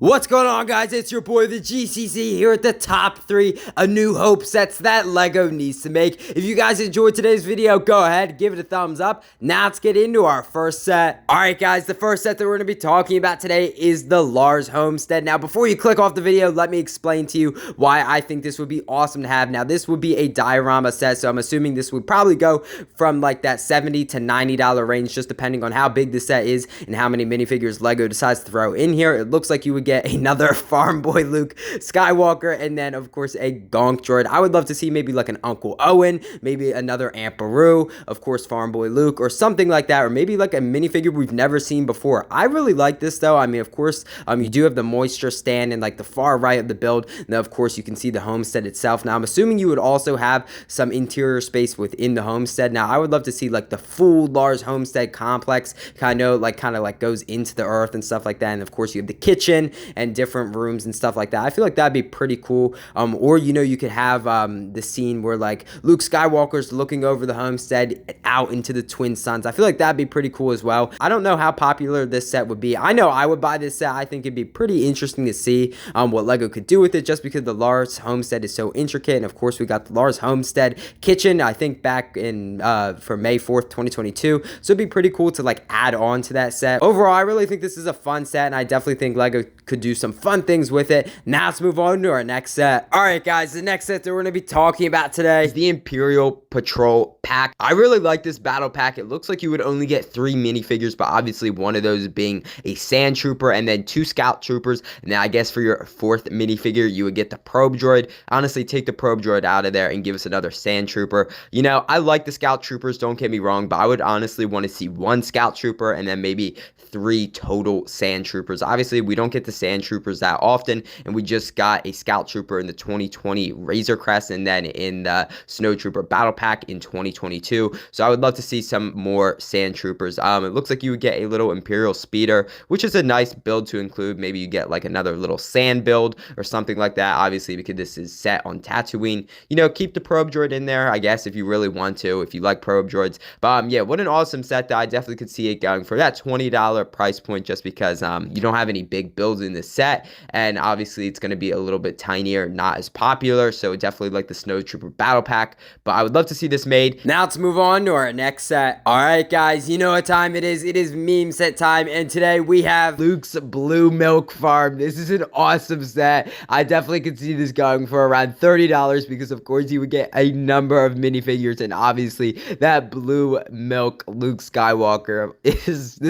What's going on, guys? It's your boy the GCC here at the top 3 A New Hope sets that LEGO needs to make. If you guys enjoyed today's video, go ahead, give it a thumbs up. Now let's get into our first set. Alright guys, the first set that we're going to be talking about today is the Lars Homestead. Now before you click off the video, let me explain to you why I think this would be awesome to have. Now this would be a diorama set, so I'm assuming this would probably go from like that $70 to $90 range, just depending on how big the set is and how many minifigures LEGO decides to throw in here. It looks like you would get another Farm Boy Luke Skywalker, and then of course a Gonk droid. I would love to see maybe like an Uncle Owen, maybe another Aunt Beru, of course Farm Boy Luke, or something like that, or maybe like a minifigure we've never seen before. I really like this though. I mean, of course, you do have the moisture stand in like the far right of the build. Now, of course, you can see the homestead itself. Now, I'm assuming you would also have some interior space within the homestead. Now, I would love to see like the full Lars Homestead complex, kind of like goes into the earth and stuff like that. And of course, you have the kitchen and different rooms and stuff like that. I feel like that'd be pretty cool. Or you could have the scene where like Luke Skywalker's looking over the homestead out into the twin suns. I feel like that'd be pretty cool as well. I don't know how popular this set would be. I know I would buy this set. I think it'd be pretty interesting to see what LEGO could do with it, just because the Lars Homestead is so intricate. And of course, we got the Lars Homestead kitchen, I think back in for May 4th, 2022. So it'd be pretty cool to like add on to that set. Overall, I really think this is a fun set, and I definitely think LEGO could do some fun things with it. Now let's move on to our next set. Alright guys, the next set that we're going to be talking about today is the Imperial Patrol pack. I really like this battle pack. It looks like you would only get 3 minifigures, but obviously one of those being a Sand Trooper and then 2 Scout Troopers. Now I guess for your 4th minifigure, you would get the Probe Droid. Honestly, take the Probe Droid out of there and give us another Sand Trooper. You know, I like the Scout Troopers, don't get me wrong, but I would honestly want to see 1 Scout Trooper and then maybe 3 total Sand Troopers. Obviously, we don't get the Sand Troopers that often, and we just got a Scout Trooper in the 2020 Razor Crest and then in the Snow Trooper Battle Pack in 2022. So I would love to see some more Sand Troopers. It looks like you would get a little Imperial Speeder, which is a nice build to include. Maybe you get like another little sand build or something like that, obviously, because this is set on Tatooine. You know, keep the Probe Droid in there, I guess, if you really want to, if you like Probe Droids. But yeah, what an awesome set that I definitely could see it going for that $20 price point, just because you don't have any big builds in this set, and obviously it's going to be a little bit tinier, not as popular. So definitely like the Snow Trooper Battle Pack, but I would love to see this made. Now let's move on to our next set. Alright guys, you know what time it is. It is meme set time, and today we have Luke's Blue Milk Farm. This is an awesome set. I definitely could see this going for around $30, because of course you would get a number of minifigures, and obviously that Blue Milk Luke Skywalker this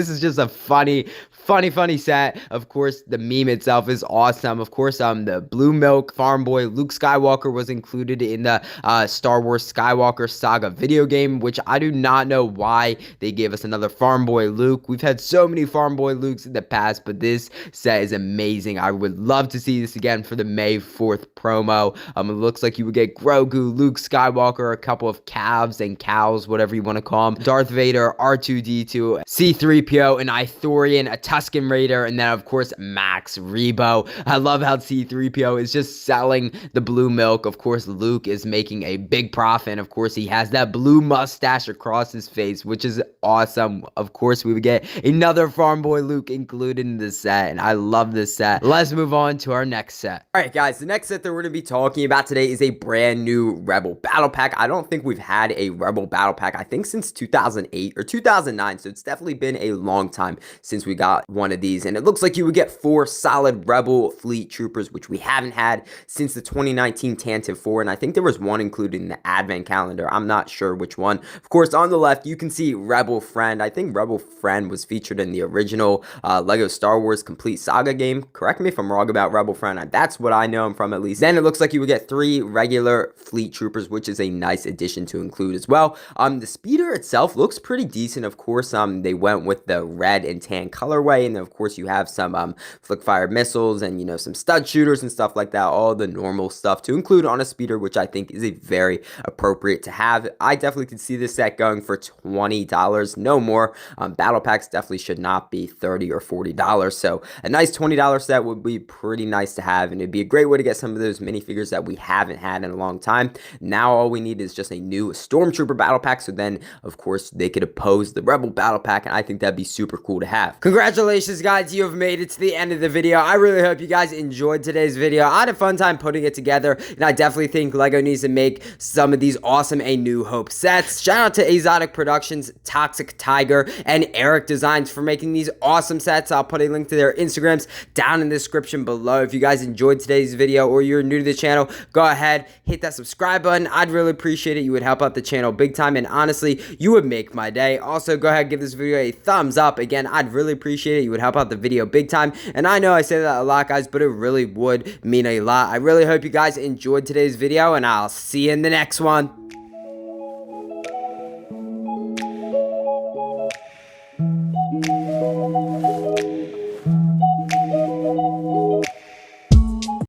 is just a funny set. Of course, the meme itself is awesome. Of course, the Blue Milk Farm Boy Luke Skywalker was included in the Star Wars Skywalker Saga video game, which I do not know why they gave us another Farm Boy Luke. We've had so many Farm Boy Lukes in the past, but this set is amazing. I would love to see this again for the May 4th promo. It looks like you would get Grogu, Luke Skywalker, a couple of calves and cows, whatever you want to call them, Darth Vader, R2-D2, C-3PO, an Ithorian, a Tusken Raider, and then of course Max Rebo. I love how C-3PO is just selling the blue milk. Of course, Luke is making a big profit, and of course he has that blue mustache across his face, which is awesome. Of course, we would get another Farm Boy Luke included in this set, and I love this set. Let's move on to our next set. Alright guys, the next set that we're going to be talking about today is a brand new Rebel Battle Pack. I don't think we've had a Rebel Battle Pack, I think, since 2008 or 2009, so it's definitely been a long time since we got one of these. And it looks like you would get 4 solid Rebel Fleet Troopers, which we haven't had since the 2019 Tantive 4, and I think there was one included in the Advent calendar. I'm not sure which one. Of course, on the left, you can see Rebel Friend. I think Rebel Friend was featured in the original LEGO Star Wars Complete Saga game. Correct me if I'm wrong about Rebel Friend. That's what I know him from, at least. Then it looks like you would get 3 regular Fleet Troopers, which is a nice addition to include as well. The speeder itself looks pretty decent. Of course, they went with the red and tan colorway, and then of course you have some flick fire missiles and some stud shooters and stuff like that, all the normal stuff to include on a speeder, which I think is a very appropriate to have. I definitely could see this set going for $20, no more. Battle packs definitely should not be $30 or $40, so a nice $20 set would be pretty nice to have, and it'd be a great way to get some of those minifigures that we haven't had in a long time. Now all we need is just a new Stormtrooper Battle Pack, so then of course they could oppose the Rebel Battle Pack, and I think that'd be super cool to have. Congratulations guys, you have made it to the end of the video. I really hope you guys enjoyed today's video. I had a fun time putting it together, and I definitely think LEGO needs to make some of these awesome A New Hope sets. Shout out to Exotic Productions, Toxic Tiger, and Eric Designs for making these awesome sets. I'll put a link to their Instagrams down in the description below. If you guys enjoyed today's video or you're new to the channel, go ahead, hit that subscribe button. I'd really appreciate it. You would help out the channel big time, and honestly, you would make my day. Also, go ahead, give this video a thumbs up. Again, I'd really appreciate it. You would help out the video big time, and I know I say that a lot, guys, but it really would mean a lot. I really hope you guys enjoyed today's video, and I'll see you in the next one.